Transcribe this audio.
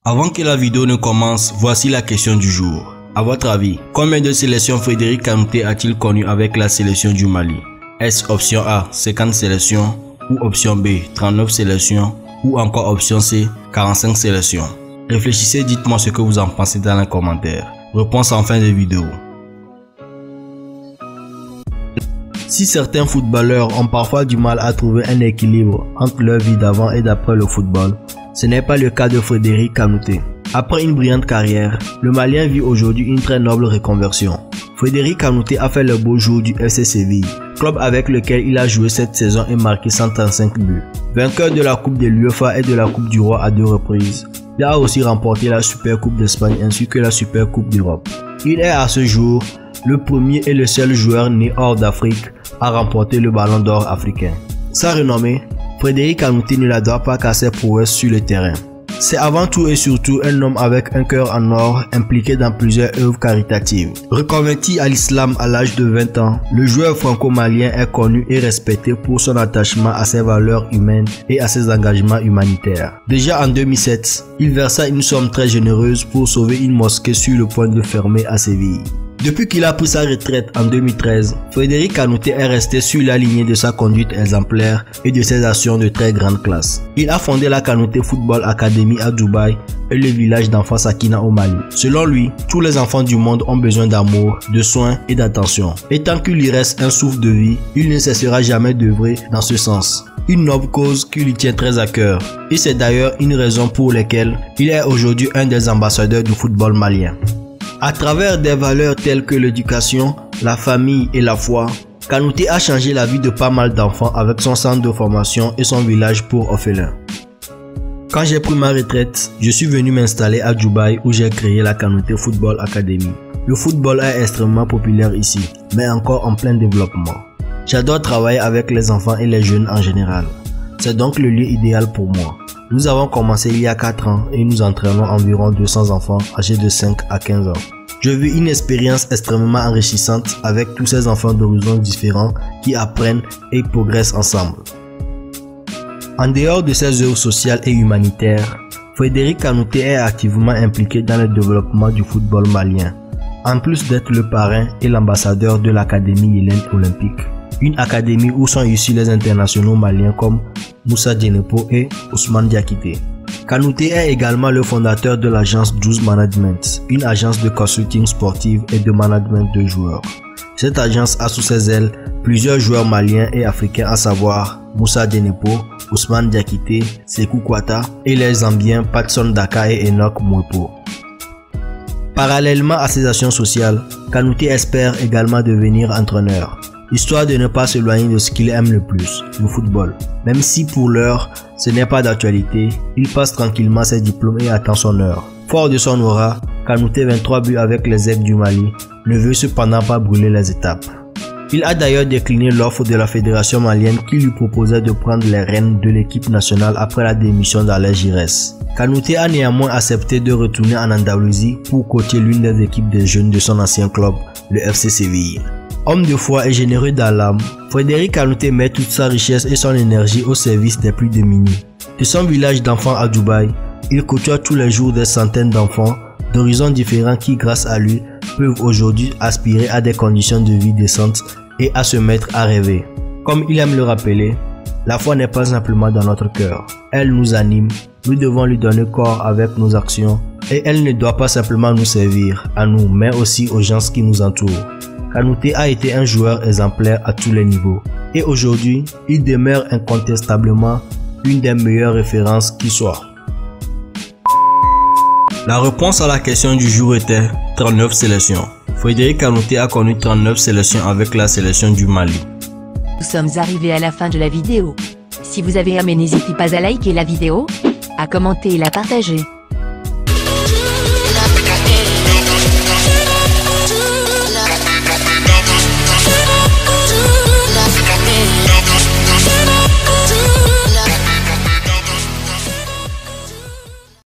Avant que la vidéo ne commence, voici la question du jour. À votre avis, combien de sélections Frédéric Kanouté a-t-il connu avec la sélection du Mali? Est-ce option A, 50 sélections, ou option B, 39 sélections, ou encore option C, 45 sélections? Réfléchissez, dites-moi ce que vous en pensez dans les commentaires. Réponse en fin de vidéo. Si certains footballeurs ont parfois du mal à trouver un équilibre entre leur vie d'avant et d'après le football, ce n'est pas le cas de Frédéric Kanouté. Après une brillante carrière, le Malien vit aujourd'hui une très noble reconversion. Frédéric Kanouté a fait le beau jour du FC Séville, club avec lequel il a joué cette saison et marqué 135 buts. Vainqueur de la Coupe de l'UEFA et de la Coupe du Roi à 2 reprises, il a aussi remporté la Super Coupe d'Espagne ainsi que la Super Coupe d'Europe. Il est à ce jour le premier et le seul joueur né hors d'Afrique à remporter le Ballon d'Or africain. Sa renommée, Frédéric Kanouté ne la doit pas qu'à ses prouesses sur le terrain. C'est avant tout et surtout un homme avec un cœur en or impliqué dans plusieurs œuvres caritatives. Reconverti à l'islam à l'âge de 20 ans, le joueur franco-malien est connu et respecté pour son attachement à ses valeurs humaines et à ses engagements humanitaires. Déjà en 2007, il versa une somme très généreuse pour sauver une mosquée sur le point de fermer à Séville. Depuis qu'il a pris sa retraite en 2013, Frédéric Kanouté est resté sur la lignée de sa conduite exemplaire et de ses actions de très grande classe. Il a fondé la Kanouté Football Academy à Dubaï et le village d'enfants Sakina au Mali. Selon lui, tous les enfants du monde ont besoin d'amour, de soins et d'attention. Et tant qu'il lui reste un souffle de vie, il ne cessera jamais d'œuvrer dans ce sens. Une noble cause qui lui tient très à cœur. Et c'est d'ailleurs une raison pour laquelle il est aujourd'hui un des ambassadeurs du football malien. À travers des valeurs telles que l'éducation, la famille et la foi, Kanouté a changé la vie de pas mal d'enfants avec son centre de formation et son village pour orphelins. Quand j'ai pris ma retraite, je suis venu m'installer à Dubaï où j'ai créé la Kanouté Football Academy. Le football est extrêmement populaire ici, mais encore en plein développement. J'adore travailler avec les enfants et les jeunes en général. C'est donc le lieu idéal pour moi. Nous avons commencé il y a 4 ans et nous entraînons environ 200 enfants âgés de 5 à 15 ans. Je vis une expérience extrêmement enrichissante avec tous ces enfants d'horizons différents qui apprennent et progressent ensemble. En dehors de ses œuvres sociales et humanitaires, Frédéric Kanouté est activement impliqué dans le développement du football malien, en plus d'être le parrain et l'ambassadeur de l'Académie Hélène Olympique, une académie où sont issus les internationaux maliens comme Moussa Djenepo et Ousmane Diakité. Kanouté est également le fondateur de l'agence 12 Management, une agence de consulting sportive et de management de joueurs. Cette agence a sous ses ailes plusieurs joueurs maliens et africains à savoir Moussa Djenepo, Ousmane Diakité, Sékou Kouata et les Zambiens Patson Daka et Enoch Mwepo. Parallèlement à ses actions sociales, Kanouté espère également devenir entraîneur, histoire de ne pas s'éloigner de ce qu'il aime le plus, le football. Même si pour l'heure, ce n'est pas d'actualité, il passe tranquillement ses diplômes et attend son heure. Fort de son aura, Kanouté 23 buts avec les Aigles du Mali ne veut cependant pas brûler les étapes. Il a d'ailleurs décliné l'offre de la fédération malienne qui lui proposait de prendre les rênes de l'équipe nationale après la démission d'Alain Giresse. Kanouté a néanmoins accepté de retourner en Andalousie pour coacher l'une des équipes des jeunes de son ancien club, le FC Séville. Homme de foi et généreux dans l'âme, Frédéric Kanouté met toute sa richesse et son énergie au service des plus démunis. De son village d'enfants à Dubaï, il côtoie tous les jours des centaines d'enfants d'horizons différents qui, grâce à lui, peuvent aujourd'hui aspirer à des conditions de vie décentes et à se mettre à rêver. Comme il aime le rappeler, la foi n'est pas simplement dans notre cœur. Elle nous anime, nous devons lui donner corps avec nos actions et elle ne doit pas simplement nous servir, à nous, mais aussi aux gens qui nous entourent. Kanouté a été un joueur exemplaire à tous les niveaux et aujourd'hui, il demeure incontestablement une des meilleures références qui soit. La réponse à la question du jour était 39 sélections. Frédéric Kanouté a connu 39 sélections avec la sélection du Mali. Nous sommes arrivés à la fin de la vidéo. Si vous avez aimé, n'hésitez pas à liker la vidéo, à commenter et la partager.